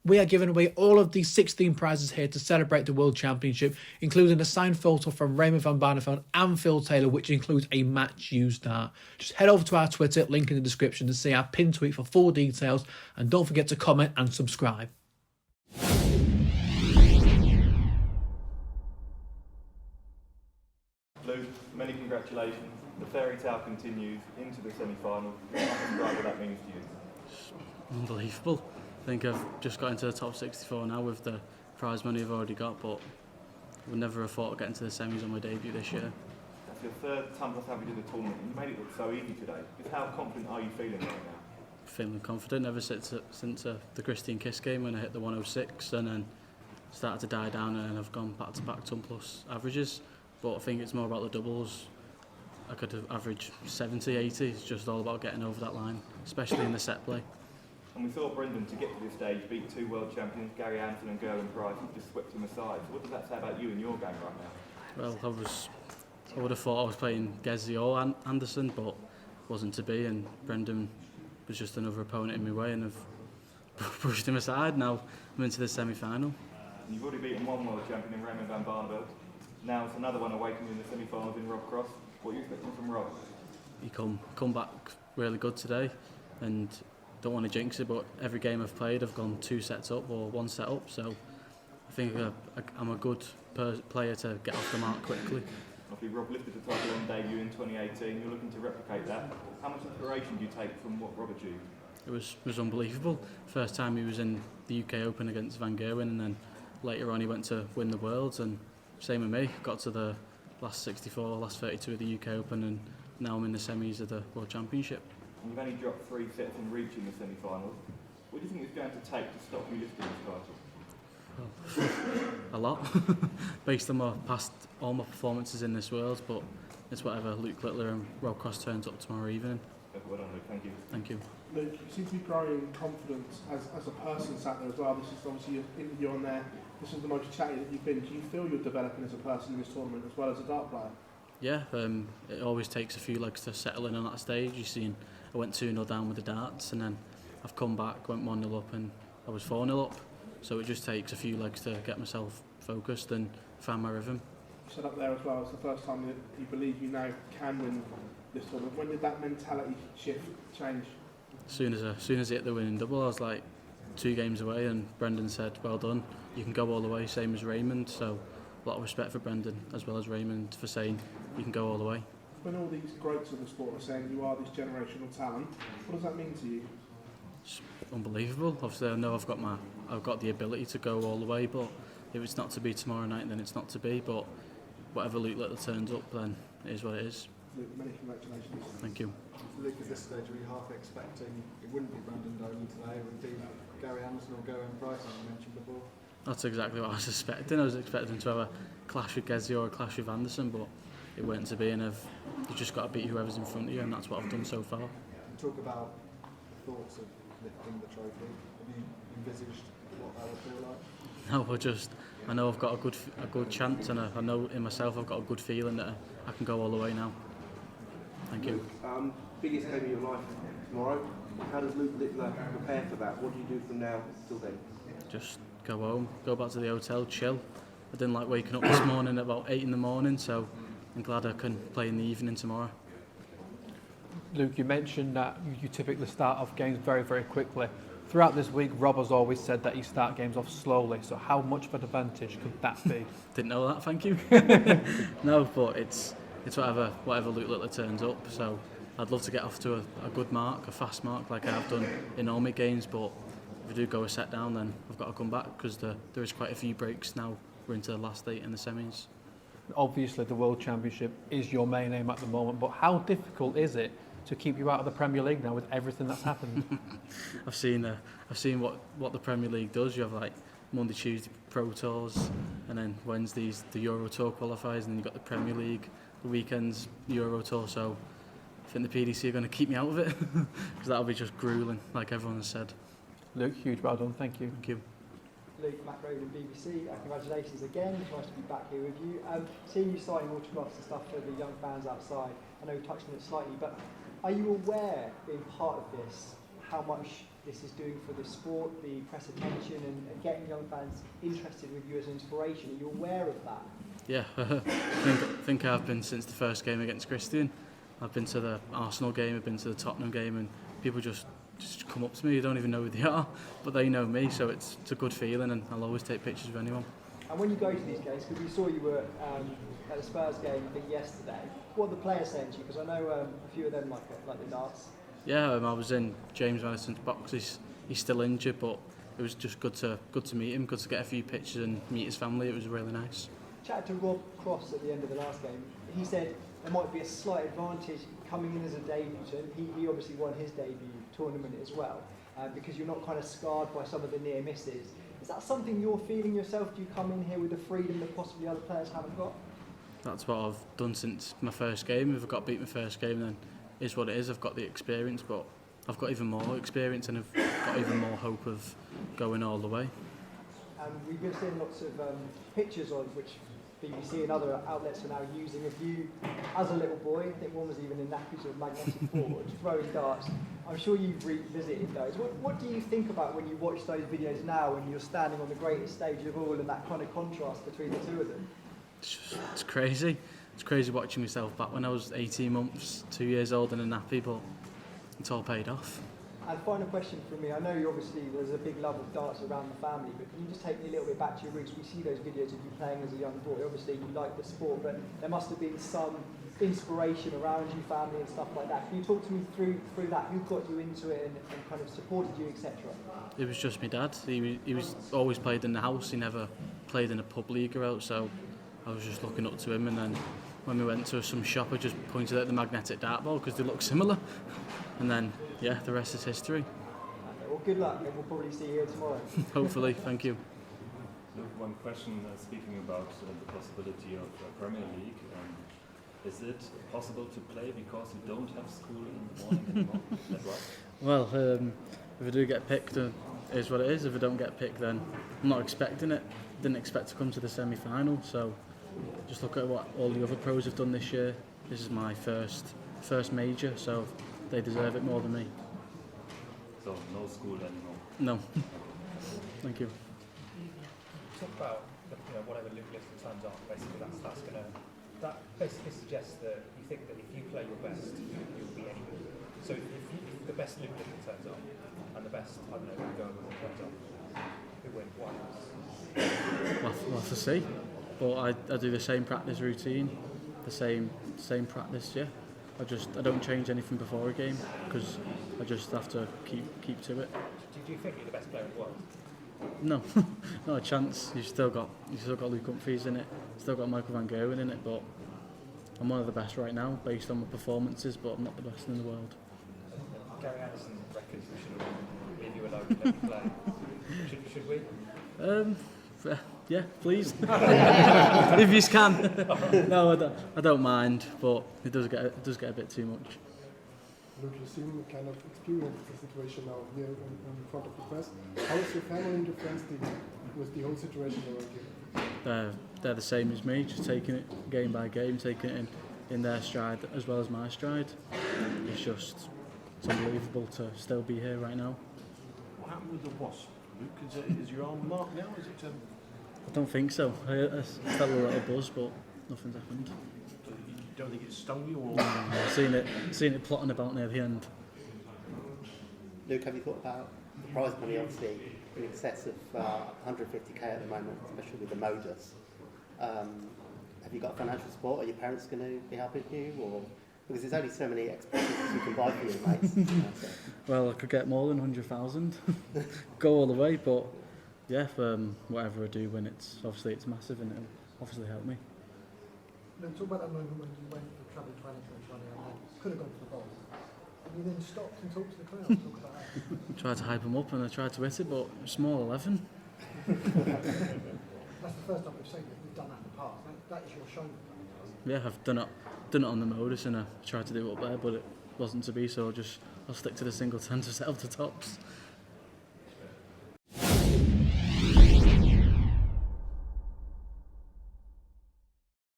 we are giving away all of these 16 prizes here to celebrate the World Championship, including a signed photo from Raymond van Barneveld and Phil Taylor, which includes a match used dart. Just head over to our Twitter, link in the description, to see our pinned tweet for full details, and don't forget to comment and subscribe. Luke, many congratulations. The fairy tale continues into the semi-final. Describe what that means to you. Unbelievable. I think I've just got into the top 64 now with the prize money I've already got, but I would never have thought of getting to the semis on my debut this year. That's your third time plus average in the tournament. You made it look so easy today. Just how confident are you feeling right now? Feeling confident ever since the Christian Kiss game when I hit the 106 and then started to die down, and I've gone back to back ton plus averages. But I think it's more about the doubles. I could have averaged 70, 80. It's just all about getting over that line, especially in the set play. And we saw Brendan, to get to this stage, beat two world champions, Gary Anderson and Gerwyn Price, and just swept him aside. So what does that say about you and your game right now? Well, I would have thought I was playing Gezi or Anderson, but wasn't to be, and Brendan was just another opponent in my way, and I've pushed him aside. Now I'm into the semi-final. And you've already beaten one world champion in Raymond van Barneveld. Now it's another one awaiting you in the semi-finals in Rob Cross. What are you expecting from Rob? He come back really good today, and don't want to jinx it, but every game I've played I've gone 2 sets up or 1 set up, so I think I'm a good player to get off the mark quickly. Obviously Rob lifted the title on debut in 2018, you're looking to replicate that. How much inspiration do you take from what Rob achieved? It was unbelievable. First time he was in the UK Open against Van Gerwen, and then later on he went to win the Worlds, and same with me, got to the last 64, last 32 of the UK Open, and now I'm in the semis of the World Championship. And you've only dropped 3 sets in reaching the semi-finals. What do you think it's going to take to stop you lifting this title? A lot, based on all my performances in this World, but it's whatever Luke Littler and Rob Cross turns up tomorrow evening. Well done, Luke. Thank you. Thank you. Luke, you seem to be growing in confidence as a person sat there as well. This is obviously your interview on there. This is the most chatty that you've been. Do you feel you're developing as a person in this tournament as well as a dart player? Yeah, it always takes a few legs to settle in on that stage. You've seen I went 2-0 down with the darts, and then I've come back, went 1-0 up, and I was 4-0 up. So it just takes a few legs to get myself focused and find my rhythm. You said up there as well, it's the first time that you believe you now can win this tournament. When did that mentality shift change? As soon as I hit the winning double, I was like 2 games away, and Brendan said, well done, you can go all the way, same as Raymond. So a lot of respect for Brendan as well as Raymond for saying you can go all the way. When all these greats of the sport are saying you are this generational talent, what does that mean to you? It's unbelievable. Obviously I know I've got the ability to go all the way, but if it's not to be tomorrow night, then it's not to be. But whatever Luke Littler turns up, then it is what it is. Luke, many congratulations. Thank you. Luke, at this stage, were you half expecting it wouldn't be Brendan Dolan today, it would be Gary Anderson or Gerwyn Price, as you mentioned before? That's exactly what I was expecting. I was expecting to have a clash with Gezi or a clash with Anderson, but it weren't to be, and you've just got to beat whoever's in front of you, and that's what I've done so far. You talk about thoughts of lifting the trophy. Have you envisaged what that would feel like? No, I know I've got a good chance, and I know in myself I've got a good feeling that I can go all the way now. Thank you. Biggest game of your life tomorrow. How does Luke Littler prepare for that? What do you do from now till then? Just go home, go back to the hotel, chill. I didn't like waking up this morning at about 8 in the morning, so I'm glad I can play in the evening tomorrow. Luke, you mentioned that you typically start off games very, very quickly. Throughout this week, Rob has always said that you start games off slowly, so how much of an advantage could that be? Didn't know that, thank you. No, but it's whatever Luke Littler turns up, so I'd love to get off to a good mark, a fast mark, like I have done in all my games, but if I do go a set down, then I've got to come back, because there is quite a few breaks now. We're into the last 8 in the semis. Obviously, the World Championship is your main aim at the moment, but how difficult is it to keep you out of the Premier League now with everything that's happened? I've seen what the Premier League does. You have like Monday, Tuesday Pro Tours, and then Wednesdays the Euro Tour qualifiers, and then you've got the Premier League, the weekends Euro Tour. So I think the PDC are going to keep me out of it, because that'll be just gruelling, like everyone has said. Luke, huge well done, thank you. Thank you. Luke, Matt Roden, BBC, congratulations again, it's nice to be back here with you. Seeing you signing autographs and stuff for the young fans outside, I know you touched on it slightly, but are you aware, being part of this, how much this is doing for the sport, the press attention, and getting young fans interested with you as an inspiration? Are you aware of that? Yeah, I think I've been since the first game against Christian. I've been to the Arsenal game, I've been to the Tottenham game, and people just come up to me. You don't even know who they are, but they know me, so it's a good feeling, and I'll always take pictures of anyone. And when you go to these games, because we saw you were at the Spurs game, I think yesterday, what are the players saying to you? Because I know a few of them like the darts. Yeah, I was in James Madison's box. He's still injured, but it was just good to meet him, good to get a few pictures and meet his family. It was really nice. Chatted to Rob Cross at the end of the last game. He said there might be a slight advantage coming in as a debutant. He obviously won his debut tournament as well, because you're not kind of scarred by some of the near misses. Is that something you're feeling yourself? Do you come in here with the freedom that possibly other players haven't got? That's what I've done since my first game. If I got beat my first game, then it's what it is. I've got the experience, but I've got even more experience and I've got even more hope of going all the way. We've been seeing lots of pictures of which BBC and other outlets are now using of you as a little boy. I think one was even in nappies or magnetic forward, throwing darts. I'm sure you've revisited those. What do you think about when you watch those videos now and you're standing on the greatest stage of all and that kind of contrast between the two of them? It's crazy. It's crazy watching myself back when I was 18 months, 2 years old in a nappy, but it's all paid off. And final question from me. I know obviously there's a big love of darts around the family, but can you just take me a little bit back to your roots? We see those videos of you playing as a young boy. Obviously you like the sport, but there must have been some inspiration around you, family and stuff like that. Can you talk to me through that? Who got you into it and kind of supported you, etc.? It was just my dad. He was always played in the house. He never played in a pub league or out, so I was just looking up to him, and then when we went to some shop I just pointed at the magnetic dart ball because they look similar, and then yeah, the rest is history. Okay, well, good luck, and we'll probably see you here tomorrow. Hopefully, thank you. One question, speaking about the possibility of Premier League, is it possible to play because you don't have school in the morning anymore? Is that right? Well, if I do get picked, it is what it is. If I don't get picked, then I'm not expecting it. Didn't expect to come to the semi-final, so just look at what all the other pros have done this year. This is my first major, so they deserve it more than me. So no school anymore? No. Thank you. Talk about whatever Luke Littler turns up. Basically, that basically suggests that you think that if you play your best, you'll be any good. So if the best Luke Littler turns up and the best, I don't know, Dolan turns up, who wins? What happens? We'll have to see. But I do the same practice routine, the same practice. Yeah. I don't change anything before a game because I just have to keep to it. Do you think you're the best player in the world? No, not a chance. You've still got Luke Humphries in it, still got Michael Van Gerwen in it, but I'm one of the best right now based on my performances, but I'm not the best in the world. Gary Anderson reckons we should leave you alone and let you play. Should we? Yeah, please. If you can. No, I don't mind, but it does get a bit too much. Luke, you seem kind of experienced the situation now here in front of the press. How is your family and your friends dealing with the whole situation around you? They're the same as me, just taking it game by game, taking it in their stride as well as my stride. It's unbelievable to still be here right now. What happened with the wasp, Luke? Is your arm marked now? Is it? I don't think so. I felt a little buzz, but nothing's happened. You don't think it stung you, or? I've seen it plotting about near the end. Luke, have you thought about the prize money? Obviously, in excess of 150k at the moment, especially with the modus. Have you got financial support? Are your parents going to be helping you, or because there's only so many expenses you can buy for your mates? Well, I could get more than 100,000, go all the way, but yeah, whatever I do when it's massive and it'll obviously help me. Then talk about that moment when you went for travel 20 and could have gone for the bowl. And you then stopped and talked to the crowd. Talk about that. I tried to hype them up and I tried to hit it, but small 11. That's the first time we've seen it. We've done that in the past. That is your show. Yeah, I've done it on the modus and I tried to do it up there, but it wasn't to be, so I'll stick to the single 10 to set up the tops.